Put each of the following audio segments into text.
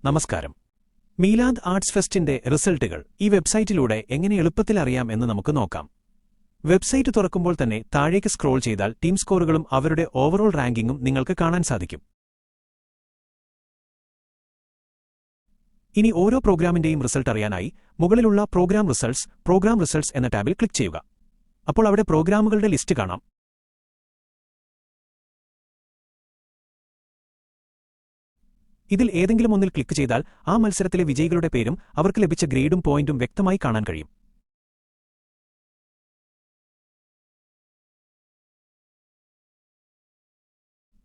നമസ്കാരം. മീലാദ് ആർട്സ് ഫെസ്റ്റിന്റെ റിസൾട്ടുകൾ ഈ വെബ്സൈറ്റിലൂടെ എങ്ങനെ എളുപ്പത്തിൽ അറിയാം എന്ന് നമുക്ക് നോക്കാം. വെബ്സൈറ്റ് തുറക്കുമ്പോൾ തന്നെ താഴേക്ക് സ്ക്രോൾ ചെയ്താൽ ടീം സ്കോറുകളും അവരുടെ ഓവറോൾ റാങ്കിങ്ങും നിങ്ങൾക്ക് കാണാൻ സാധിക്കും. ഇനി ഓരോ പ്രോഗ്രാമിന്റെയും റിസൾട്ട് അറിയാനായി മുകളിലുള്ള പ്രോഗ്രാം റിസൾട്ട്സ് എന്ന ടാബിൽ ക്ലിക്ക് ചെയ്യുക. അപ്പോൾ അവിടെ പ്രോഗ്രാമുകളുടെ ലിസ്റ്റ് കാണാം. ഇതിൽ ഏതെങ്കിലും ഒന്നിൽ ക്ലിക്ക് ചെയ്താൽ ആ മത്സരത്തിലെ വിജയികളുടെ പേരും അവർക്ക് ലഭിച്ച ഗ്രേഡും പോയിന്റും വ്യക്തമായി കാണാൻ കഴിയും.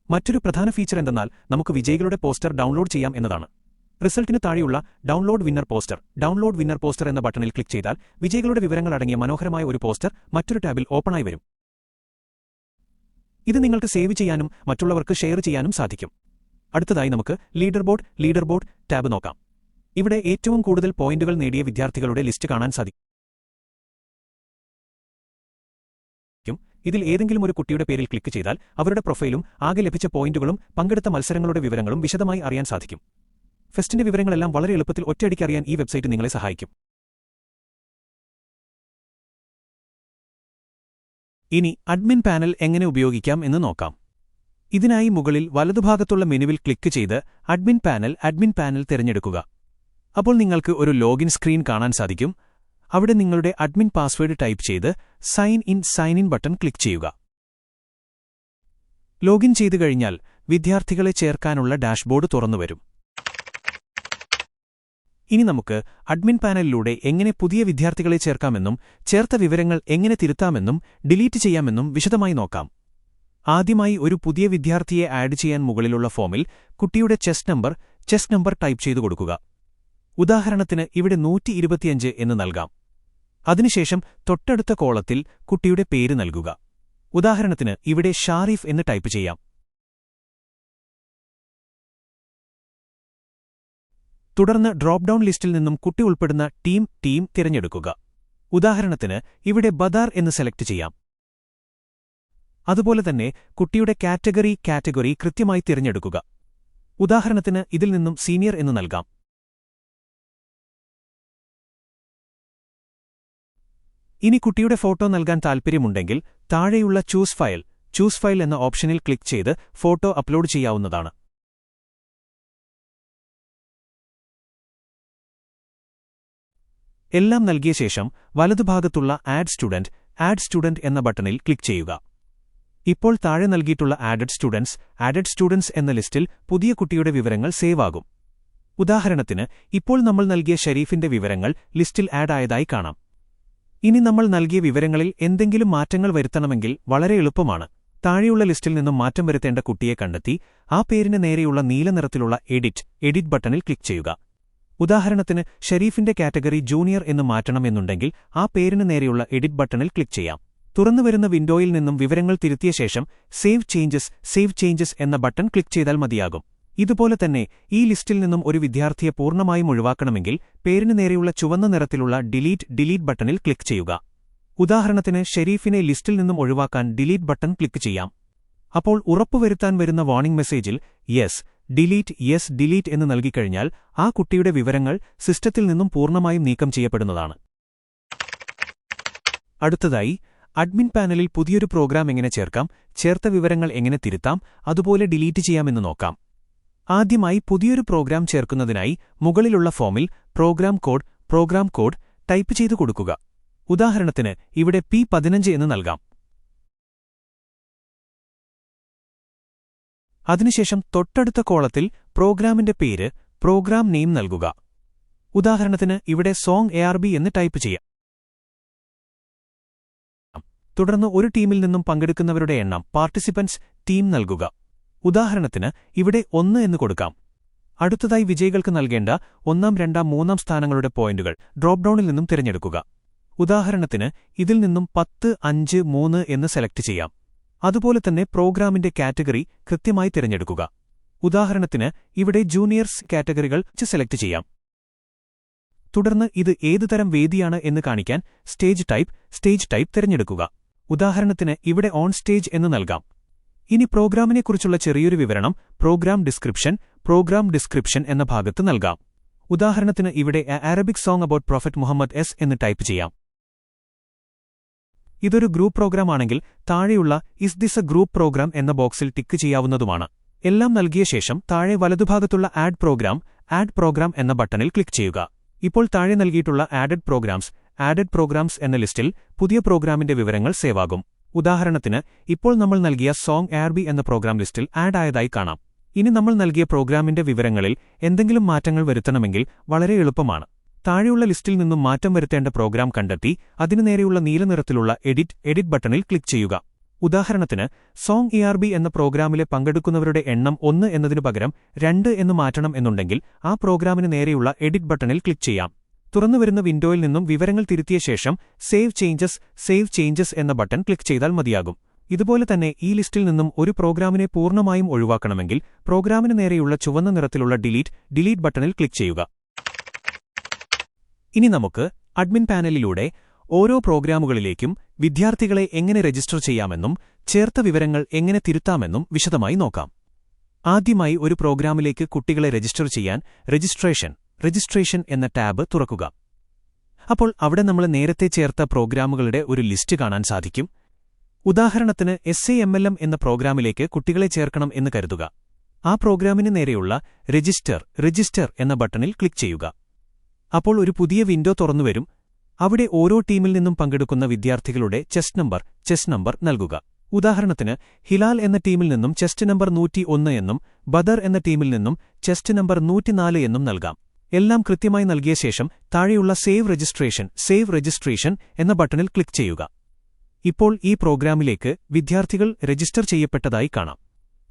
മറ്റൊരു പ്രധാന ഫീച്ചർ എന്തെന്നാൽ നമുക്ക് വിജയികളുടെ പോസ്റ്റർ ഡൗൺലോഡ് ചെയ്യാം എന്നതാണ്. റിസൾട്ടിന് താഴെയുള്ള ഡൗൺലോഡ് വിന്നർ പോസ്റ്റർ എന്ന ബട്ടണിൽ ക്ലിക്ക് ചെയ്താൽ വിജയികളുടെ വിവരങ്ങൾ അടങ്ങിയ മനോഹരമായ ഒരു പോസ്റ്റർ മറ്റൊരു ടാബിൽ ഓപ്പണായി വരും. ഇത് നിങ്ങൾക്ക് സേവ് ചെയ്യാനും മറ്റുള്ളവർക്ക് ഷെയർ ചെയ്യാനും സാധിക്കും. അടുത്തതായി നമുക്ക് ലീഡർ ബോർഡ് ടാബ് നോക്കാം. ഇവിടെ ഏറ്റവും കൂടുതൽ പോയിന്റുകൾ നേടിയ വിദ്യാർത്ഥികളുടെ ലിസ്റ്റ് കാണാൻ സാധിക്കും. ഇതിൽ ഏതെങ്കിലും ഒരു കുട്ടിയുടെ പേരിൽ ക്ലിക്ക് ചെയ്താൽ അവരുടെ പ്രൊഫൈലും ആകെ ലഭിച്ച പോയിന്റുകളും പങ്കെടുത്ത മത്സരങ്ങളുടെ വിവരങ്ങളും വിശദമായി അറിയാൻ സാധിക്കും. ഫെസ്റ്റിന്റെ വിവരങ്ങളെല്ലാം വളരെ എളുപ്പത്തിൽ ഒറ്റയടിക്ക് അറിയാൻ ഈ വെബ്സൈറ്റ് നിങ്ങളെ സഹായിക്കും. ഇനി അഡ്മിൻ പാനൽ എങ്ങനെ ഉപയോഗിക്കാം എന്ന് നോക്കാം. ഇതിനായി മുകളിൽ വലതുഭാഗത്തുള്ള മെനുവിൽ ക്ലിക്ക് ചെയ്ത് അഡ്മിൻ പാനൽ തിരഞ്ഞെടുക്കുക. അപ്പോൾ നിങ്ങൾക്ക് ഒരു ലോഗിൻ സ്ക്രീൻ കാണാൻ സാധിക്കും. അവിടെ നിങ്ങളുടെ അഡ്മിൻ പാസ്വേഡ് ടൈപ്പ് ചെയ്ത് സൈൻ ഇൻ ബട്ടൺ ക്ലിക്ക് ചെയ്യുക. ലോഗിൻ ചെയ്തു കഴിഞ്ഞാൽ വിദ്യാർത്ഥികളെ ചേർക്കാനുള്ള ഡാഷ്ബോർഡ് തുറന്നുവരും. ഇനി നമുക്ക് അഡ്മിൻ പാനലിലൂടെ എങ്ങനെ പുതിയ വിദ്യാർത്ഥികളെ ചേർക്കാമെന്നും ചേർത്ത വിവരങ്ങൾ എങ്ങനെ തിരുത്താമെന്നും ഡിലീറ്റ് ചെയ്യാമെന്നും വിശദമായി നോക്കാം. ആദ്യമായി ഒരു പുതിയ വിദ്യാർത്ഥിയെ ആഡ് ചെയ്യാൻ മുകളിലുള്ള ഫോമിൽ കുട്ടിയുടെ ചെസ് നമ്പർ ടൈപ്പ് ചെയ്തു കൊടുക്കുക. ഉദാഹരണത്തിന് ഇവിടെ 125 എന്ന് നൽകാം. അതിനുശേഷം തൊട്ടടുത്ത കോളത്തിൽ കുട്ടിയുടെ പേര് നൽകുക. ഉദാഹരണത്തിന് ഇവിടെ ഷാരിഫ് എന്ന് ടൈപ്പ് ചെയ്യാം. തുടർന്ന് ഡ്രോപ്പ് ഡൗൺ ലിസ്റ്റിൽ നിന്നും കുട്ടി ഉൾപ്പെടുന്ന ടീം തിരഞ്ഞെടുക്കുക. ഉദാഹരണത്തിന് ഇവിടെ ബദാർ എന്ന് സെലക്ട് ചെയ്യാം. അതുപോലെ തന്നെ കുട്ടിയുടെ കാറ്റഗറി കൃത്യമായി തിരഞ്ഞെടുക്കുക. ഉദാഹരണത്തിന് ഇതിൽ നിന്നും സീനിയർ എന്ന് നൽകാം. ഇനി കുട്ടിയുടെ ഫോട്ടോ നൽകാൻ താൽപ്പര്യമുണ്ടെങ്കിൽ താഴെയുള്ള ചൂസ് ഫയൽ എന്ന ഓപ്ഷനിൽ ക്ലിക്ക് ചെയ്ത് ഫോട്ടോ അപ്ലോഡ് ചെയ്യാവുന്നതാണ്. എല്ലാം നൽകിയ ശേഷം വലതുഭാഗത്തുള്ള ആഡ് സ്റ്റുഡന്റ് എന്ന ബട്ടണിൽ ക്ലിക്ക് ചെയ്യുക. ഇപ്പോൾ താഴെ നൽകിയിട്ടുള്ള ആഡഡ് സ്റ്റുഡൻസ് എന്ന ലിസ്റ്റിൽ പുതിയ കുട്ടിയുടെ വിവരങ്ങൾ സേവ് ആകും. ഉദാഹരണത്തിന് ഇപ്പോൾ നമ്മൾ നൽകിയ ഷരീഫിന്റെ വിവരങ്ങൾ ലിസ്റ്റിൽ ആഡ് ആയതായി കാണാം. ഇനി നമ്മൾ നൽകിയ വിവരങ്ങളിൽ എന്തെങ്കിലും മാറ്റങ്ങൾ വരുത്തണമെങ്കിൽ വളരെ എളുപ്പമാണ്. താഴെയുള്ള ലിസ്റ്റിൽ നിന്നും മാറ്റം വരുത്തേണ്ട കുട്ടിയെ കണ്ടെത്തി ആ പേരിന് നേരെയുള്ള നീല നിറത്തിലുള്ള എഡിറ്റ് ബട്ടണിൽ ക്ലിക്ക് ചെയ്യുക. ഉദാഹരണത്തിന് ഷരീഫിന്റെ കാറ്റഗറി ജൂനിയർ എന്ന് മാറ്റണമെന്നുണ്ടെങ്കിൽ ആ പേരിന് നേരെയുള്ള എഡിറ്റ് ബട്ടണിൽ ക്ലിക്ക് ചെയ്യാം. തുറന്നുവരുന്ന വിൻഡോയിൽ നിന്നും വിവരങ്ങൾ തിരുത്തിയ ശേഷം സേവ് ചേഞ്ചസ് എന്ന ബട്ടൺ ക്ലിക്ക് ചെയ്താൽ മതിയാകും. ഇതുപോലെ തന്നെ ഈ ലിസ്റ്റിൽ നിന്നും ഒരു വിദ്യാർത്ഥിയെ പൂർണ്ണമായും ഒഴിവാക്കണമെങ്കിൽ പേരിന് നേരെയുള്ള ചുവന്ന നിറത്തിലുള്ള ഡിലീറ്റ് ബട്ടണിൽ ക്ലിക്ക് ചെയ്യുക. ഉദാഹരണത്തിന് ഷെരീഫിനെ ലിസ്റ്റിൽ നിന്നും ഒഴിവാക്കാൻ ഡിലീറ്റ് ബട്ടൺ ക്ലിക്ക് ചെയ്യാം. അപ്പോൾ ഉറപ്പുവരുത്താൻ വരുന്ന വാർണിംഗ് മെസ്സേജിൽ യെസ് ഡിലീറ്റ് എന്ന് നൽകിക്കഴിഞ്ഞാൽ ആ കുട്ടിയുടെ വിവരങ്ങൾ സിസ്റ്റത്തിൽ നിന്നും പൂർണ്ണമായും നീക്കം ചെയ്യപ്പെടുന്നതാണ്. അടുത്തതായി അഡ്മിൻ പാനലിൽ പുതിയൊരു പ്രോഗ്രാം എങ്ങനെ ചേർക്കാം, ചേർത്ത വിവരങ്ങൾ എങ്ങനെ തിരുത്താം, അതുപോലെ ഡിലീറ്റ് ചെയ്യാമെന്ന് നോക്കാം. ആദ്യമായി പുതിയൊരു പ്രോഗ്രാം ചേർക്കുന്നതിനായി മുകളിലുള്ള ഫോമിൽ പ്രോഗ്രാം കോഡ് ടൈപ്പ് ചെയ്തു കൊടുക്കുക. ഉദാഹരണത്തിന് ഇവിടെ P15 എന്ന് നൽകാം. അതിനുശേഷം തൊട്ടടുത്ത കോളത്തിൽ പ്രോഗ്രാമിന്റെ പേര് പ്രോഗ്രാം നെയിം നൽകുക. ഉദാഹരണത്തിന് ഇവിടെ സോങ് ARB എന്ന് ടൈപ്പ് ചെയ്യാം. തുടർന്ന് ഒരു ടീമിൽ നിന്നും പങ്കെടുക്കുന്നവരുടെ എണ്ണം പാർട്ടിസിപ്പൻസ് ടീം നൽകുക. ഉദാഹരണത്തിന് ഇവിടെ 1 എന്ന് കൊടുക്കാം. അടുത്തതായി വിജയികൾക്ക് നൽകേണ്ട 1, 2, 3 സ്ഥാനങ്ങളുടെ പോയിന്റുകൾ ഡ്രോപ്പ് ഡൗണിൽ നിന്നും തിരഞ്ഞെടുക്കുക. ഉദാഹരണത്തിന് ഇതിൽ നിന്നും 10, 5, 3 എന്ന് സെലക്ട് ചെയ്യാം. അതുപോലെ തന്നെ പ്രോഗ്രാമിന്റെ കാറ്റഗറി കൃത്യമായി തിരഞ്ഞെടുക്കുക. ഉദാഹരണത്തിന് ഇവിടെ ജൂനിയർസ് കാറ്റഗറികൾ സെലക്ട് ചെയ്യാം. തുടർന്ന് ഇത് ഏതുതരം വേദിയാണ് എന്ന് കാണിക്കാൻ സ്റ്റേജ് ടൈപ്പ് തിരഞ്ഞെടുക്കുക. ഉദാഹരണത്തിന് ഇവിടെ ഓൺ സ്റ്റേജ് എന്ന് നൽകാം. ഇനി പ്രോഗ്രാമിനെക്കുറിച്ചുള്ള ചെറിയൊരു വിവരണം പ്രോഗ്രാം ഡിസ്ക്രിപ്ഷൻ എന്ന ഭാഗത്ത് നൽകാം. ഉദാഹരണത്തിന് ഇവിടെ Arabic song about prophet Muhammad S എന്ന് ടൈപ്പ് ചെയ്യാം. ഇതൊരു ഗ്രൂപ്പ് പ്രോഗ്രാമാണെങ്കിൽ താഴെയുള്ള is this a group program എന്ന ബോക്സിൽ ടിക്ക് ചെയ്യാവുന്നതുമാണ്. എല്ലാം നൽകിയ ശേഷം താഴെ വലതുഭാഗത്തുള്ള ആഡ് പ്രോഗ്രാം എന്ന ബട്ടണിൽ ക്ലിക്ക് ചെയ്യുക. ഇപ്പോൾ താഴെ നൽകിയിട്ടുള്ള ആഡഡ് പ്രോഗ്രാംസ് എന്ന ലിസ്റ്റിൽ പുതിയ പ്രോഗ്രാമിന്റെ വിവരങ്ങൾ സേവാകും. ഉദാഹരണത്തിന് ഇപ്പോൾ നമ്മൾ നൽകിയ സോങ് ആർബി എന്ന പ്രോഗ്രാം ലിസ്റ്റിൽ ആഡ് ആയതായി കാണാം. ഇനി നമ്മൾ നൽകിയ പ്രോഗ്രാമിന്റെ വിവരങ്ങളിൽ എന്തെങ്കിലും മാറ്റങ്ങൾ വരുത്തണമെങ്കിൽ വളരെ എളുപ്പമാണ്. താഴെയുള്ള ലിസ്റ്റിൽ നിന്നും മാറ്റം വരുത്തേണ്ട പ്രോഗ്രാം കണ്ടെത്തി അതിനു നേരെയുള്ള നീല നിറത്തിലുള്ള എഡിറ്റ് ബട്ടണിൽ ക്ലിക്ക് ചെയ്യുക. ഉദാഹരണത്തിന് സോങ് ARB എന്ന പ്രോഗ്രാമിലെ പങ്കെടുക്കുന്നവരുടെ എണ്ണം 1 എന്നതിനു പകരം 2 എന്ന് മാറ്റണം എന്നുണ്ടെങ്കിൽ ആ പ്രോഗ്രാമിന് നേരെയുള്ള എഡിറ്റ് ബട്ടണിൽ ക്ലിക്ക് ചെയ്യാം. തുറന്നുവരുന്ന വിൻഡോയിൽ നിന്നും വിവരങ്ങൾ തിരുത്തിയ ശേഷം സേവ് ചേഞ്ചസ് എന്ന ബട്ടൺ ക്ലിക്ക് ചെയ്താൽ മതിയാകും. ഇതുപോലെ തന്നെ ഈ ലിസ്റ്റിൽ നിന്നും ഒരു പ്രോഗ്രാമിനെ പൂർണ്ണമായും ഒഴിവാക്കണമെങ്കിൽ പ്രോഗ്രാമിന് നേരെയുള്ള ചുവന്ന നിറത്തിലുള്ള ഡിലീറ്റ് ബട്ടണിൽ ക്ലിക്ക് ചെയ്യുക. ഇനി നമുക്ക് അഡ്മിൻ പാനലിലൂടെ ഓരോ പ്രോഗ്രാമുകളിലേക്കും വിദ്യാർത്ഥികളെ എങ്ങനെ രജിസ്റ്റർ ചെയ്യാമെന്നും ചേർത്ത വിവരങ്ങൾ എങ്ങനെ തിരുത്താമെന്നും വിശദമായി നോക്കാം. ആദ്യമായി ഒരു പ്രോഗ്രാമിലേക്ക് കുട്ടികളെ രജിസ്റ്റർ ചെയ്യാൻ രജിസ്ട്രേഷൻ എന്ന ടാബ് തുറക്കുക. അപ്പോൾ അവിടെ നമ്മൾ നേരത്തെ ചേർത്ത പ്രോഗ്രാമുകളുടെ ഒരു ലിസ്റ്റ് കാണാൻ സാധിക്കും. ഉദാഹരണത്തിന് SAMLM എന്ന പ്രോഗ്രാമിലേക്ക് കുട്ടികളെ ചേർക്കണം എന്ന് കരുതുക. ആ പ്രോഗ്രാമിന് നേരെയുള്ള രജിസ്റ്റർ എന്ന ബട്ടണിൽ ക്ലിക്ക് ചെയ്യുക. അപ്പോൾ ഒരു പുതിയ വിൻഡോ തുറന്നുവരും. അവിടെ ഓരോ ടീമിൽ നിന്നും പങ്കെടുക്കുന്ന വിദ്യാർത്ഥികളുടെ ചെസ്റ്റ് നമ്പർ നൽകുക. ഉദാഹരണത്തിന് ഹിലാൽ എന്ന ടീമിൽ നിന്നും ചെസ്റ്റ് നമ്പർ 101 എന്നും ബദർ എന്ന ടീമിൽ നിന്നും ചെസ്റ്റ് നമ്പർ 104 എന്നും നൽകാം. എല്ലാം കൃത്യമായി നൽകിയ ശേഷം താഴെയുള്ള സേവ് രജിസ്ട്രേഷൻ എന്ന ബട്ടണിൽ ക്ലിക്ക് ചെയ്യുക. ഇപ്പോൾ ഈ പ്രോഗ്രാമിലേക്ക് വിദ്യാർത്ഥികൾ രജിസ്റ്റർ ചെയ്യപ്പെട്ടതായി കാണാം.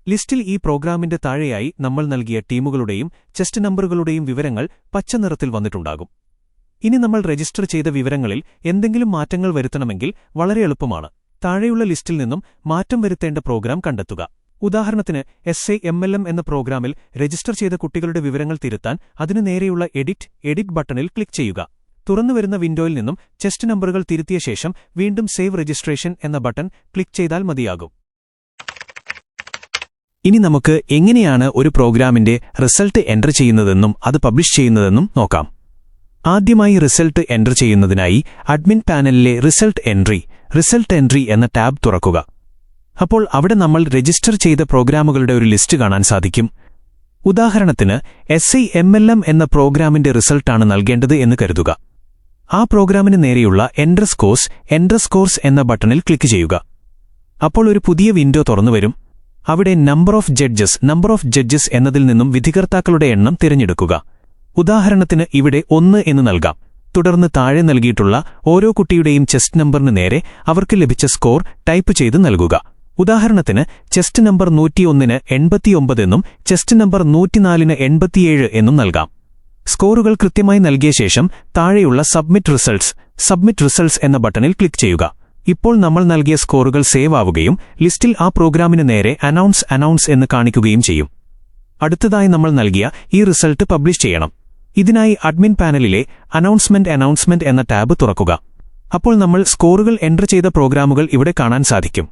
ലിസ്റ്റിൽ ഈ പ്രോഗ്രാമിന്റെ താഴെയായി നമ്മൾ നൽകിയ ടീമുകളുടെയും ചെസ്റ്റ് നമ്പറുകളുടെയും വിവരങ്ങൾ പച്ച നിറത്തിൽ വന്നിട്ടുണ്ടാകും. ഇനി നമ്മൾ രജിസ്റ്റർ ചെയ്ത വിവരങ്ങളിൽ എന്തെങ്കിലും മാറ്റങ്ങൾ വരുത്തണമെങ്കിൽ വളരെ എളുപ്പമാണ്. താഴെയുള്ള ലിസ്റ്റിൽ നിന്നും മാറ്റം വരുത്തേണ്ട പ്രോഗ്രാം കണ്ടെത്തുക. ഉദാഹരണത്തിന് SAMLM എന്ന പ്രോഗ്രാമിൽ രജിസ്റ്റർ ചെയ്ത കുട്ടികളുടെ വിവരങ്ങൾ തിരുത്താൻ അതിനു നേരെയുള്ള എഡിറ്റ് ബട്ടണിൽ ക്ലിക്ക് ചെയ്യുക. തുറന്നുവരുന്ന വിൻഡോയിൽ നിന്നും ചെസ്റ്റ് നമ്പറുകൾ തിരുത്തിയ ശേഷം വീണ്ടും സേവ് രജിസ്ട്രേഷൻ എന്ന ബട്ടൺ ക്ലിക്ക് ചെയ്താൽ മതിയാകും. ഇനി നമുക്ക് എങ്ങനെയാണ് ഒരു പ്രോഗ്രാമിന്റെ റിസൾട്ട് എൻറർ ചെയ്യുന്നതെന്നും അത് പബ്ലിഷ് ചെയ്യുന്നതെന്നും നോക്കാം. ആദ്യമായി റിസൾട്ട് എൻറർ ചെയ്യുന്നതിനായി അഡ്മിൻ പാനലിലെ റിസൾട്ട് എൻട്രി എന്ന ടാബ് തുറക്കുക. അപ്പോൾ അവിടെ നമ്മൾ രജിസ്റ്റർ ചെയ്ത പ്രോഗ്രാമുകളുടെ ഒരു ലിസ്റ്റ് കാണാൻ സാധിക്കും. ഉദാഹരണത്തിന് SAMLM എന്ന പ്രോഗ്രാമിന്റെ റിസൾട്ടാണ് നൽകേണ്ടത് എന്ന് കരുതുക. ആ പ്രോഗ്രാമിന് നേരെയുള്ള എൻറർ സ്കോർസ് എന്ന ബട്ടണിൽ ക്ലിക്ക് ചെയ്യുക. അപ്പോൾ ഒരു പുതിയ വിൻഡോ തുറന്നുവരും. അവിടെ നമ്പർ ഓഫ് ജഡ്ജസ് എന്നതിൽ നിന്നും വിധികർത്താക്കളുടെ എണ്ണം തിരഞ്ഞെടുക്കുക. ഉദാഹരണത്തിന് ഇവിടെ 1 എന്ന് നൽകാം. തുടർന്ന് താഴെ നൽകിയിട്ടുള്ള ഓരോ കുട്ടിയുടെയും ചെസ്റ്റ് നമ്പറിന് നേരെ അവർക്ക് ലഭിച്ച സ്കോർ ടൈപ്പ് ചെയ്ത് നൽകുക. ഉദാഹരണത്തിന് ചെസ്റ്റ് നമ്പർ 101ന് 89 എന്നും ചെസ്റ്റ് നമ്പർ 104ന് 87 എന്നും നൽകാം. സ്കോറുകൾ കൃത്യമായി നൽകിയ ശേഷം താഴെയുള്ള സബ്മിറ്റ് റിസൾട്ട്സ് എന്ന ബട്ടണിൽ ക്ലിക്ക് ചെയ്യുക. ഇപ്പോൾ നമ്മൾ നൽകിയ സ്കോറുകൾ സേവ് ആവുകയും ലിസ്റ്റിൽ ആ പ്രോഗ്രാമിന് നേരെ അനൗൺസ് എന്ന് കാണിക്കുകയും ചെയ്യും. അടുത്തതായി നമ്മൾ നൽകിയ ഈ റിസൾട്ട് പബ്ലിഷ് ചെയ്യണം. ഇതിനായി അഡ്മിൻ പാനലിലെ അനൗൺസ്മെന്റ് എന്ന ടാബ് തുറക്കുക. അപ്പോൾ നമ്മൾ സ്കോറുകൾ എൻറർ ചെയ്ത പ്രോഗ്രാമുകൾ ഇവിടെ കാണാൻ സാധിക്കും.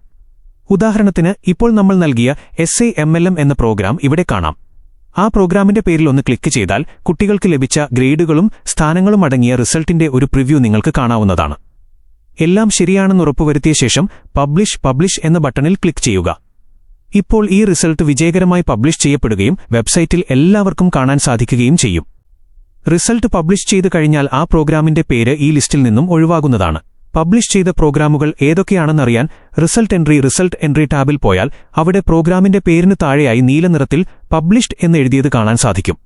ഉദാഹരണത്തിന് ഇപ്പോൾ നമ്മൾ നൽകിയ SAMLM എന്ന പ്രോഗ്രാം ഇവിടെ കാണാം. ആ പ്രോഗ്രാമിന്റെ പേരിൽ ഒന്ന് ക്ലിക്ക് ചെയ്താൽ കുട്ടികൾക്ക് ലഭിച്ച ഗ്രേഡുകളും സ്ഥാനങ്ങളും അടങ്ങിയ റിസൾട്ടിന്റെ ഒരു പ്രിവ്യൂ നിങ്ങൾക്ക് കാണാവുന്നതാണ്. എല്ലാം ശരിയാണെന്ന് ഉറപ്പുവരുത്തിയ ശേഷം പബ്ലിഷ് എന്ന ബട്ടണിൽ ക്ലിക്ക് ചെയ്യുക. ഇപ്പോൾ ഈ റിസൾട്ട് വിജയകരമായി പബ്ലിഷ് ചെയ്യപ്പെടുകയും വെബ്സൈറ്റിൽ എല്ലാവർക്കും കാണാൻ സാധിക്കുകയും ചെയ്യും. റിസൾട്ട് പബ്ലിഷ് ചെയ്തു കഴിഞ്ഞാൽ ആ പ്രോഗ്രാമിന്റെ പേര് ഈ ലിസ്റ്റിൽ നിന്നും ഒഴിവാകുന്നതാണ്. പബ്ലിഷ് ചെയ്ത പ്രോഗ്രാമുകൾ ഏതൊക്കെയാണെന്നറിയാൻ റിസൾട്ട് എൻട്രി ടാബിൽ പോയാൽ അവിടെ പ്രോഗ്രാമിന്റെ പേരിന് താഴെയായി നീല നിറത്തിൽ പബ്ലിഷ്ഡ് എന്ന് എഴുതിയത് കാണാൻ സാധിക്കും.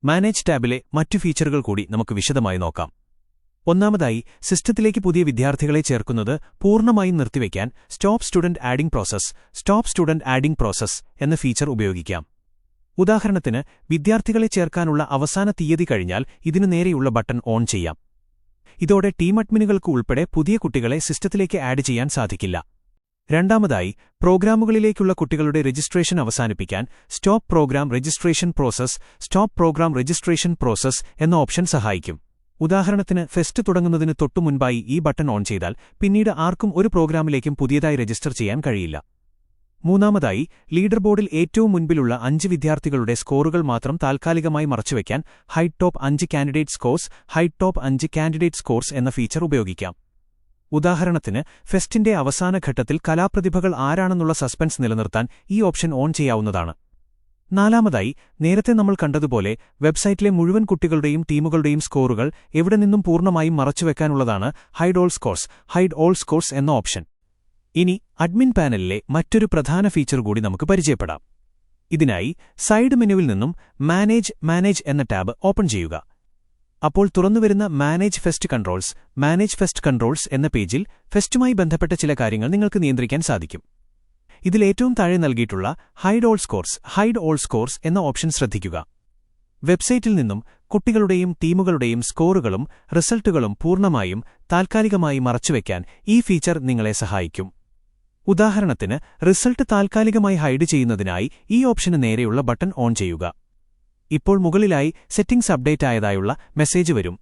മാനേജ് ടാബിലെ മറ്റു ഫീച്ചറുകൾ കൂടി നമുക്ക് വിശദമായി നോക്കാം. ഒന്നാമതായി, സിസ്റ്റത്തിലേക്ക് പുതിയ വിദ്യാർത്ഥികളെ ചേർക്കുന്നത് പൂർണ്ണമായും നിർത്തിവെക്കാൻ സ്റ്റോപ്പ് സ്റ്റുഡന്റ് ആഡിംഗ് പ്രോസസ് എന്ന ഫീച്ചർ ഉപയോഗിക്കാം. ഉദാഹരണത്തിന് വിദ്യാർത്ഥികളെ ചേർക്കാനുള്ള അവസാന തീയതി കഴിഞ്ഞാൽ ഇതിനു നേരെയുള്ള ബട്ടൺ ഓൺ ചെയ്യാം. ഇതോടെ ടീം അഡ്മിനുകൾക്ക് ഉൾപ്പെടെ പുതിയ കുട്ടികളെ സിസ്റ്റത്തിലേക്ക് ആഡ് ചെയ്യാൻ സാധിക്കില്ല. രണ്ടാമതായി, പ്രോഗ്രാമുകളിലേക്കുള്ള കുട്ടികളുടെ രജിസ്ട്രേഷൻ അവസാനിപ്പിക്കാൻ സ്റ്റോപ്പ് പ്രോഗ്രാം രജിസ്ട്രേഷൻ പ്രോസസ് എന്ന ഓപ്ഷൻ സഹായിക്കും. ഉദാഹരണത്തിന് ഫെസ്റ്റ് തുടങ്ങുന്നതിന് തൊട്ടുമുൻപായി ഈ ബട്ടൺ ഓൺ ചെയ്താൽ പിന്നീട് ആർക്കും ഒരു പ്രോഗ്രാമിലേക്കും പുതിയതായി രജിസ്റ്റർ ചെയ്യാൻ കഴിയില്ല. മൂന്നാമതായി, ലീഡർ ബോർഡിൽ ഏറ്റവും മുൻപിലുള്ള 5 വിദ്യാർത്ഥികളുടെ സ്കോറുകൾ മാത്രം താൽക്കാലികമായി മറച്ചുവെക്കാൻ ഹൈഡ് ടോപ്പ് 5 കാൻഡിഡേറ്റ് സ്കോർസ് എന്ന ഫീച്ചർ ഉപയോഗിക്കാം. ഉദാഹരണത്തിന് ഫെസ്റ്റിന്റെ അവസാന ഘട്ടത്തിൽ കലാപ്രതിഭകൾ ആരാണെന്നുള്ള സസ്പെൻസ് നിലനിർത്താൻ ഈ ഓപ്ഷൻ ഓൺ ചെയ്യാവുന്നതാണ്. നാലാമതായി, നേരത്തെ നമ്മൾ കണ്ടതുപോലെ വെബ്സൈറ്റിലെ മുഴുവൻ കുട്ടികളുടെയും ടീമുകളുടെയും സ്കോറുകൾ എവിടെ നിന്നും പൂർണ്ണമായും മറച്ചുവെക്കാനുള്ളതാണ് ഹൈഡ് ഓൾ സ്കോർസ് എന്ന ഓപ്ഷൻ. ഇനി അഡ്മിൻ പാനലിലെ മറ്റൊരു പ്രധാന ഫീച്ചർ കൂടി നമുക്ക് പരിചയപ്പെടാം. ഇതിനായി സൈഡ് മെനുവിൽ നിന്നും മാനേജ് എന്ന ടാബ് ഓപ്പൺ ചെയ്യുക. അപ്പോൾ തുറന്നുവരുന്ന മാനേജ് ഫെസ്റ്റ് കൺട്രോൾസ് എന്ന പേജിൽ ഫെസ്റ്റുമായി ബന്ധപ്പെട്ട ചില കാര്യങ്ങൾ നിങ്ങൾക്ക് നിയന്ത്രിക്കാൻ സാധിക്കും. ഇതിലേറ്റവും താഴെ നൽകിയിട്ടുള്ള ഹൈഡ് ഓൾ സ്കോർസ് എന്ന ഓപ്ഷൻ ശ്രദ്ധിക്കുക. വെബ്സൈറ്റിൽ നിന്നും കുട്ടികളുടെയും ടീമുകളുടെയും സ്കോറുകളും റിസൾട്ടുകളും പൂർണ്ണമായും താൽക്കാലികമായി മറച്ചുവെക്കാൻ ഈ ഫീച്ചർ നിങ്ങളെ സഹായിക്കും. ഉദാഹരണത്തിന് റിസൾട്ട് താൽക്കാലികമായി ഹൈഡ് ചെയ്യുന്നതിനായി ഈ ഓപ്ഷന് നേരെയുള്ള ബട്ടൺ ഓൺ ചെയ്യുക. ഇപ്പോൾ മുകളിലായി സെറ്റിംഗ്സ് അപ്ഡേറ്റ് ആയതായുള്ള മെസ്സേജ് വരും.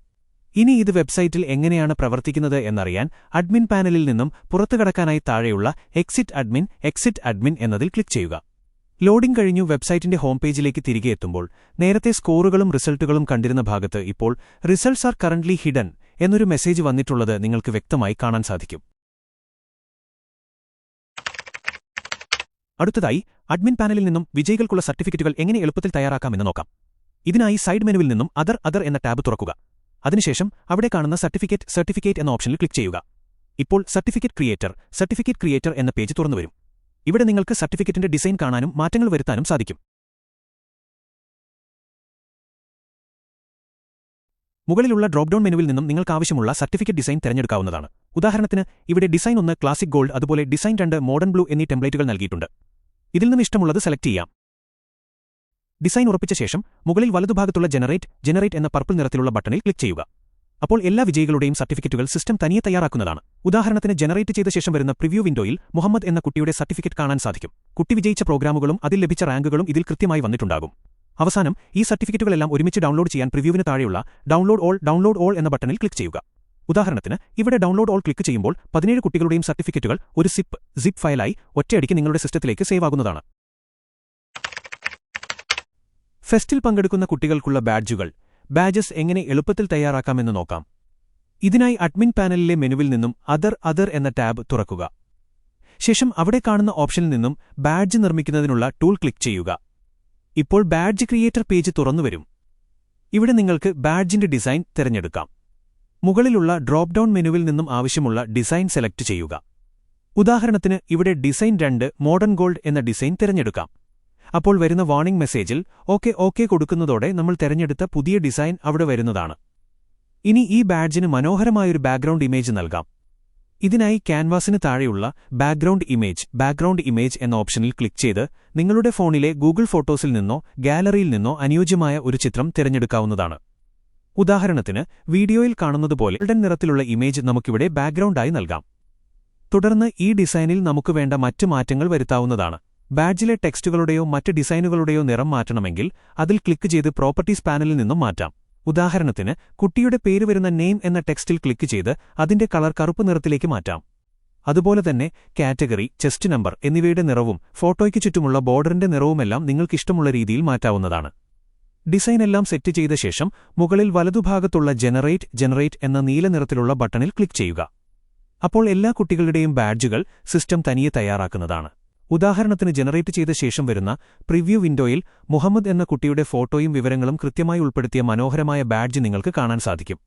ഇനി ഇത് വെബ്സൈറ്റിൽ എങ്ങനെയാണ് പ്രവർത്തിക്കുന്നത് എന്നറിയാൻ അഡ്മിൻ പാനലിൽ നിന്നും പുറത്തുകടക്കാനായി താഴെയുള്ള എക്സിറ്റ് അഡ്മിൻ എന്നതിൽ ക്ലിക്ക് ചെയ്യുക. ലോഡിംഗ് കഴിഞ്ഞു വെബ്സൈറ്റിന്റെ ഹോം പേജിലേക്ക് തിരികെ എത്തുമ്പോൾ നേരത്തെ സ്കോറുകളും റിസൾട്ടുകളും കണ്ടിരുന്ന ഭാഗത്ത് ഇപ്പോൾ റിസൾട്ട്സ് ആർ കറന്റ്ലി ഹിഡൻ എന്നൊരു മെസ്സേജ് വന്നിട്ടുള്ളത് നിങ്ങൾക്ക് വ്യക്തമായി കാണാൻ സാധിക്കും. അടുത്തതായി, അഡ്മിൻ പാനലിൽ നിന്നും വിജയികൾക്കുള്ള സർട്ടിഫിക്കറ്റുകൾ എങ്ങനെ എളുപ്പത്തിൽ തയ്യാറാക്കാമെന്ന് നോക്കാം. ഇതിനായി സൈഡ് മെനുവിൽ നിന്നും അതർ എന്ന ടാബ് തുറക്കുക. അതിനുശേഷം അവിടെ കാണുന്ന സർട്ടിഫിക്കറ്റ് എന്ന ഓപ്ഷനിൽ ക്ലിക്ക് ചെയ്യുക. ഇപ്പോൾ സർട്ടിഫിക്കറ്റ് ക്രിയേറ്റർ എന്ന പേജ് തുറന്നുവരും. ഇവിടെ നിങ്ങൾക്ക് സർട്ടിഫിക്കറ്റിന്റെ ഡിസൈൻ കാണാനും മാറ്റങ്ങൾ വരുത്താനും സാധിക്കും. മുകളിലുള്ള ഡ്രോപ്പ് ഡൗൺ മെനുവിൽ നിന്നും നിങ്ങൾക്കാവശ്യമുള്ള സർട്ടിഫിക്കറ്റ് ഡിസൈൻ തിരഞ്ഞെടുക്കാവുന്നതാണ്. ഉദാഹരണത്തിന് ഇവിടെ ഡിസൈൻ 1 ക്ലാസിക് ഗോൾഡ്, അതുപോലെ ഡിസൈൻ 2 മോഡേൺ ബ്ലൂ എന്നീ ടെംപ്ലേറ്റുകൾ നൽകിയിട്ടുണ്ട്. ഇതിൽ നിന്നും ഇഷ്ടമുള്ളത് സെലക്ട് ചെയ്യാം. ഡിസൈൻ ഉറപ്പിച്ച ശേഷം മുകളിൽ വലതുഭാഗത്തുള്ള ജനറേറ്റ് എന്ന പർപ്പിൾ നിറത്തിലുള്ള ബട്ടണിൽ ക്ലിക്ക് ചെയ്യുക. അപ്പോൾ എല്ലാ വിജയികളുടെയും സർട്ടിഫിക്കറ്റുകൾ സിസ്റ്റം തനിയെ തയ്യാറാക്കുന്നതാണ്. ഉദാഹരണത്തിന് ജനറേറ്റ് ചെയ്ത ശേഷം വരുന്ന പ്രിവ്യൂ വിൻഡോയിൽ മുഹമ്മദ് എന്ന കുട്ടിയുടെ സർട്ടിഫിക്കറ്റ് കാണാൻ സാധിക്കും. കുട്ടി വിജയിച്ച പ്രോഗ്രാമുകളും അതിൽ ലഭിച്ച റാങ്കുകളും ഇതിൽ കൃത്യമായി വന്നിട്ടുണ്ടാകും. അവസാനം ഈ സർട്ടിഫിക്കറ്റുകളെല്ലാം ഒരുമിച്ച് ഡൗൺലോഡ് ചെയ്യാൻ പ്രിവ്യൂവിന് താഴെയുള്ള ഡൗൺലോഡ് ഓൾ എന്ന ബട്ടണിൽ ക്ലിക്ക് ചെയ്യുക. ഉദാഹരണത്തിന് ഇവിടെ ഡൗൺലോഡ് ഓൾ ക്ലിക്ക് ചെയ്യുമ്പോൾ 17 കുട്ടികളുടെയും സർട്ടിഫിക്കറ്റുകൾ ഒരു സിപ്പ് ഫയലായി ഒറ്റയടിക്ക് നിങ്ങളുടെ സിസ്റ്റത്തിലേക്ക് സേവ് ആകുന്നതാണ്. ഫെസ്റ്റിൽ പങ്കെടുക്കുന്ന കുട്ടികൾക്കുള്ള ബാഡ്ജസ് എങ്ങനെ എളുപ്പത്തിൽ തയ്യാറാക്കാമെന്ന് നോക്കാം. ഇതിനായി അഡ്മിൻ പാനലിലെ മെനുവിൽ നിന്നും അതർ എന്ന ടാബ് തുറക്കുക. ശേഷം അവിടെ കാണുന്ന ഓപ്ഷനിൽ നിന്നും ബാഡ്ജ് നിർമ്മിക്കുന്നതിനുള്ള ടൂൾ ക്ലിക്ക് ചെയ്യുക. ഇപ്പോൾ ബാഡ്ജ് ക്രിയേറ്റർ പേജ് തുറന്നുവരും. ഇവിടെ നിങ്ങൾക്ക് ബാഡ്ജിന്റെ ഡിസൈൻ തിരഞ്ഞെടുക്കാം. മുകളിലുള്ള ഡ്രോപ്പ് ഡൗൺ മെനുവിൽ നിന്നും ആവശ്യമുള്ള ഡിസൈൻ സെലക്ട് ചെയ്യുക. ഉദാഹരണത്തിന് ഇവിടെ ഡിസൈൻ 2 മോഡേൺ ഗോൾഡ് എന്ന ഡിസൈൻ തിരഞ്ഞെടുക്കാം. അപ്പോൾ വരുന്ന വാർണിംഗ് മെസ്സേജിൽ ഓക്കെ കൊടുക്കുന്നതോടെ നമ്മൾ തിരഞ്ഞെടുത്ത പുതിയ ഡിസൈൻ അവിടെ വരുന്നതാണ്. ഇനി ഈ ബാഡ്ജിന് മനോഹരമായൊരു ബാക്ക്ഗ്രൗണ്ട് ഇമേജ് നൽകാം. ഇതിനായി ക്യാൻവാസിന് താഴെയുള്ള ബാക്ക്ഗ്രൗണ്ട് ഇമേജ് എന്ന ഓപ്ഷനിൽ ക്ലിക്ക് ചെയ്ത് നിങ്ങളുടെ ഫോണിലെ ഗൂഗിൾ ഫോട്ടോസിൽ നിന്നോ ഗാലറിയിൽ നിന്നോ അനുയോജ്യമായ ഒരു ചിത്രം തിരഞ്ഞെടുക്കാവുന്നതാണ്. ഉദാഹരണത്തിന് വീഡിയോയിൽ കാണുന്നതുപോലെ ഗോൾഡൻ നിറത്തിലുള്ള ഇമേജ് നമുക്കിവിടെ ബാക്ക്ഗ്രൗണ്ടായി നൽകാം. തുടർന്ന് ഈ ഡിസൈനിൽ നമുക്ക് വേണ്ട മറ്റ് മാറ്റങ്ങൾ വരുത്താവുന്നതാണ്. ബാഡ്ജിലെ ടെക്സ്റ്റുകളുടെയോ മറ്റ് ഡിസൈനുകളുടെയോ നിറം മാറ്റണമെങ്കിൽ അതിൽ ക്ലിക്ക് ചെയ്ത് പ്രോപ്പർട്ടീസ് പാനലിൽ നിന്നും മാറ്റാം. ഉദാഹരണത്തിന് കുട്ടിയുടെ പേര് വരുന്ന നെയിം എന്ന ടെക്സ്റ്റിൽ ക്ലിക്ക് ചെയ്ത് അതിന്റെ കളർ കറുപ്പ് നിറത്തിലേക്ക് മാറ്റാം. അതുപോലെ തന്നെ കാറ്റഗറി, ചെസ്റ്റ് നമ്പർ എന്നിവയുടെ നിറവും ഫോട്ടോയ്ക്ക് ചുറ്റുമുള്ള ബോർഡറിന്റെ നിറവുമെല്ലാം നിങ്ങൾക്കിഷ്ടമുള്ള രീതിയിൽ മാറ്റാവുന്നതാണ്. ഡിസൈനെല്ലാം സെറ്റ് ചെയ്ത ശേഷം മുകളിൽ വലതുഭാഗത്തുള്ള ജനറേറ്റ് എന്ന നീല നിറത്തിലുള്ള ബട്ടണിൽ ക്ലിക്ക് ചെയ്യുക. അപ്പോൾ എല്ലാ കുട്ടികളുടെയും ബാഡ്ജുകൾ സിസ്റ്റം തനിയെ തയ്യാറാക്കുന്നതാണ്. ഉദാഹരണത്തിന് ജനറേറ്റ് ചെയ്ത ശേഷം വരുന്ന പ്രിവ്യൂ വിൻഡോയിൽ മുഹമ്മദ് എന്ന കുട്ടിയുടെ ഫോട്ടോയും വിവരങ്ങളും കൃത്യമായി ഉൾപ്പെടുത്തിയ മനോഹരമായ ബാഡ്ജ് നിങ്ങൾക്ക് കാണാൻ സാധിക്കും.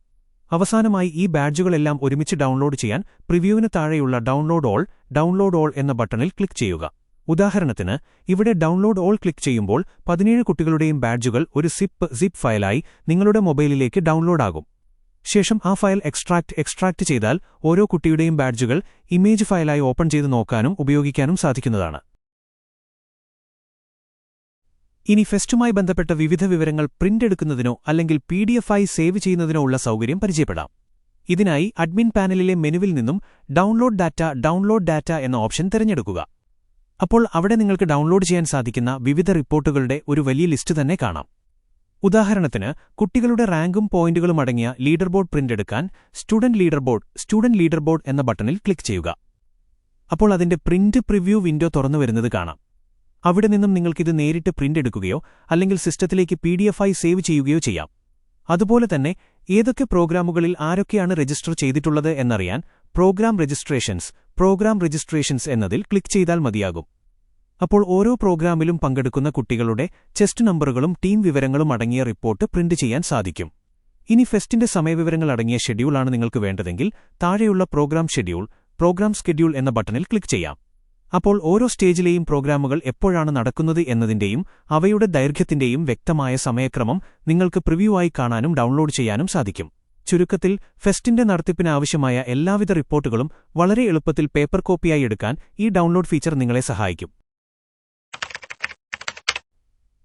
അവസാനമായി ഈ ബാഡ്ജുകളെല്ലാം ഒരുമിച്ച് ഡൗൺലോഡ് ചെയ്യാൻ പ്രിവ്യൂവിന് താഴെയുള്ള ഡൗൺലോഡ് ഓൾ എന്ന ബട്ടണിൽ ക്ലിക്ക് ചെയ്യുക. ഉദാഹരണത്തിന് ഇവിടെ ഡൗൺലോഡ് ഓൾ ക്ലിക്ക് ചെയ്യുമ്പോൾ 17 കുട്ടികളുടെയും ബാഡ്ജുകൾ ഒരു സിപ്പ് ഫയലായി നിങ്ങളുടെ മൊബൈലിലേക്ക് ഡൗൺലോഡ് ആകും. ശേഷം ആ ഫയൽ എക്സ്ട്രാക്ട് ചെയ്താൽ ഓരോ കുട്ടിയുടെയും ബാഡ്ജുകൾ ഇമേജ് ഫയലായി ഓപ്പൺ ചെയ്ത് നോക്കാനും ഉപയോഗിക്കാനും സാധിക്കുന്നതാണ്. ഇനി ഫെസ്റ്റുമായി ബന്ധപ്പെട്ട വിവിധ വിവരങ്ങൾ പ്രിന്റ് എടുക്കുന്നതിനോ അല്ലെങ്കിൽ PDF ആയി സേവ് ചെയ്യുന്നതിനോ ഉള്ള സൗകര്യം പരിചയപ്പെടാം. ഇതിനായി അഡ്മിൻ പാനലിലെ മെനുവിൽ നിന്നും ഡൗൺലോഡ് ഡാറ്റ എന്ന ഓപ്ഷൻ തിരഞ്ഞെടുക്കുക. അപ്പോൾ അവിടെ നിങ്ങൾക്ക് ഡൗൺലോഡ് ചെയ്യാൻ സാധിക്കുന്ന വിവിധ റിപ്പോർട്ടുകളുടെ ഒരു വലിയ ലിസ്റ്റ് തന്നെ കാണാം. ഉദാഹരണത്തിന് കുട്ടികളുടെ റാങ്കും പോയിന്റുകളും അടങ്ങിയ ലീഡർ ബോർഡ് പ്രിന്റ് എടുക്കാൻ സ്റ്റുഡന്റ് ലീഡർ ബോർഡ് എന്ന ബട്ടണിൽ ക്ലിക്ക് ചെയ്യുക. അപ്പോൾ അതിന്റെ പ്രിന്റ് പ്രിവ്യൂ വിൻഡോ തുറന്നുവരുന്നത് കാണാം. അവിടെ നിന്നും നിങ്ങൾക്കിത് നേരിട്ട് പ്രിന്റ് എടുക്കുകയോ അല്ലെങ്കിൽ സിസ്റ്റത്തിലേക്ക് PDF ആയി സേവ് ചെയ്യുകയോ ചെയ്യാം. അതുപോലെ തന്നെ ഏതൊക്കെ പ്രോഗ്രാമുകളിൽ ആരൊക്കെയാണ് രജിസ്റ്റർ ചെയ്തിട്ടുള്ളത് എന്നറിയാൻ പ്രോഗ്രാം രജിസ്ട്രേഷൻസ് എന്നതിൽ ക്ലിക്ക് ചെയ്താൽ മതിയാകും. അപ്പോൾ ഓരോ പ്രോഗ്രാമിലും പങ്കെടുക്കുന്ന കുട്ടികളുടെ ചെസ്റ്റ് നമ്പറുകളും ടീം വിവരങ്ങളും അടങ്ങിയ റിപ്പോർട്ട് പ്രിന്റ് ചെയ്യാൻ സാധിക്കും. ഇനി ഫെസ്റ്റിന്റെ സമയവിവരങ്ങൾ അടങ്ങിയ ഷെഡ്യൂളാണ് നിങ്ങൾക്ക് വേണ്ടതെങ്കിൽ താഴെയുള്ള പ്രോഗ്രാം ഷെഡ്യൂൾ എന്ന ബട്ടണിൽ ക്ലിക്ക് ചെയ്യാം. അപ്പോൾ ഓരോ സ്റ്റേജിലെയും പ്രോഗ്രാമുകൾ എപ്പോഴാണ് നടക്കുന്നത് എന്നതിന്റെയും അവയുടെ ദൈർഘ്യത്തിന്റെയും വ്യക്തമായ സമയക്രമം നിങ്ങൾക്ക് പ്രിവ്യൂ ആയി കാണാനും ഡൗൺലോഡ് ചെയ്യാനും സാധിക്കും. ചുരുക്കത്തിൽ ഫെസ്റ്റിന്റെ നടത്തിപ്പിനാവശ്യമായ എല്ലാവിധ റിപ്പോർട്ടുകളും വളരെ എളുപ്പത്തിൽ പേപ്പർ കോപ്പിയായി എടുക്കാൻ ഈ ഡൗൺലോഡ് ഫീച്ചർ നിങ്ങളെ സഹായിക്കും.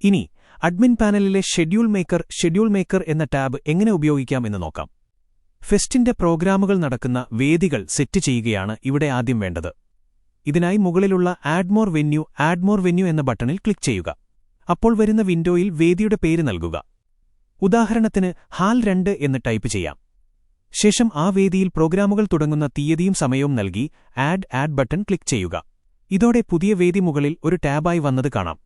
ഇനി അഡ്മിൻ പാനലിലെ ഷെഡ്യൂൾ മേക്കർ എന്ന ടാബ് എങ്ങനെ ഉപയോഗിക്കാം എന്ന് നോക്കാം. ഫെസ്റ്റിന്റെ പ്രോഗ്രാമുകൾ നടക്കുന്ന വേദികൾ സെറ്റ് ചെയ്യുകയാണ് ഇവിടെ ആദ്യം വേണ്ടത്. ഇതിനായി മുകളിലുള്ള ആഡ് മോർ വെന്യൂ എന്ന ബട്ടണിൽ ക്ലിക്ക് ചെയ്യുക. അപ്പോൾ വരുന്ന വിൻഡോയിൽ വേദിയുടെ പേര് നൽകുക. ഉദാഹരണത്തിന് ഹാൾ 2 എന്ന് ടൈപ്പ് ചെയ്യാം. ശേഷം ആ വേദിയിൽ പ്രോഗ്രാമുകൾ തുടങ്ങുന്ന തീയതിയും സമയവും നൽകി ആഡ് ബട്ടൺ ക്ലിക്ക് ചെയ്യുക. ഇതോടെ പുതിയ വേദി മുകളിൽ ഒരു ടാബായി വന്നത് കാണാം.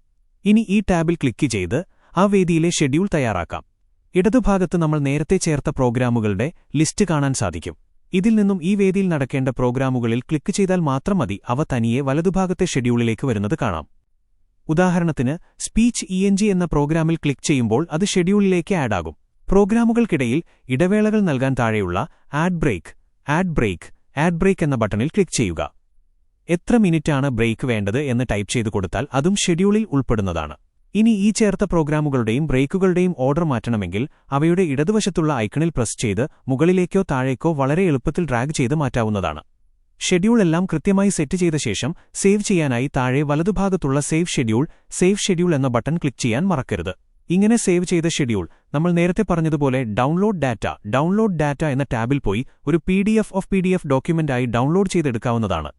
ഇനി ഈ ടാബിൽ ക്ലിക്ക് ചെയ്ത് ആ വേദിയിലെ ഷെഡ്യൂൾ തയ്യാറാക്കാം. ഇടതുഭാഗത്ത് നമ്മൾ നേരത്തെ ചേർത്ത പ്രോഗ്രാമുകളുടെ ലിസ്റ്റ് കാണാൻ സാധിക്കും. ഇതിൽ നിന്നും ഈ വേദിയിൽ നടക്കേണ്ട പ്രോഗ്രാമുകളിൽ ക്ലിക്ക് ചെയ്താൽ മാത്രം മതി അവ തനിയെ വലതുഭാഗത്തെ ഷെഡ്യൂളിലേക്ക് വരുന്നത് കാണാം. ഉദാഹരണത്തിന് സ്പീച്ച് ENG എന്ന പ്രോഗ്രാമിൽ ക്ലിക്ക് ചെയ്യുമ്പോൾ അത് ഷെഡ്യൂളിലേക്ക് ആഡാകും. പ്രോഗ്രാമുകൾക്കിടയിൽ ഇടവേളകൾ നൽകാൻ താഴെയുള്ള ആഡ് ബ്രേക്ക് എന്ന ബട്ടണിൽ ക്ലിക്ക് ചെയ്യുക. എത്ര മിനിറ്റാണ് ബ്രേക്ക് വേണ്ടത് എന്ന് ടൈപ്പ് ചെയ്തു കൊടുത്താൽ അതും ഷെഡ്യൂളിൽ ഉൾപ്പെടുന്നതാണ്. ഇനി ഈ ചേർത്ത പ്രോഗ്രാമുകളുടെയും ബ്രേക്കുകളുടെയും ഓർഡർ മാറ്റണമെങ്കിൽ അവയുടെ ഇടതുവശത്തുള്ള ഐക്കണിൽ പ്രസ് ചെയ്ത് മുകളിലേക്കോ താഴേക്കോ വളരെ എളുപ്പത്തിൽ ഡ്രാഗ് ചെയ്ത് മാറ്റാവുന്നതാണ്. ഷെഡ്യൂൾ എല്ലാം കൃത്യമായി സെറ്റ് ചെയ്ത ശേഷം സേവ് ചെയ്യാനായി താഴെ വലതുഭാഗത്തുള്ള സേവ് ഷെഡ്യൂൾ എന്ന ബട്ടൺ ക്ലിക്ക് ചെയ്യാൻ മറക്കരുത്. ഇങ്ങനെ സേവ് ചെയ്ത ഷെഡ്യൂൾ നമ്മൾ നേരത്തെ പറഞ്ഞതുപോലെ ഡൗൺലോഡ് ഡാറ്റ എന്ന ടാബിൽ പോയി ഒരു PDF ഡോക്യുമെന്റായി ഡൗൺലോഡ് ചെയ്തെടുക്കാവുന്നതാണ്.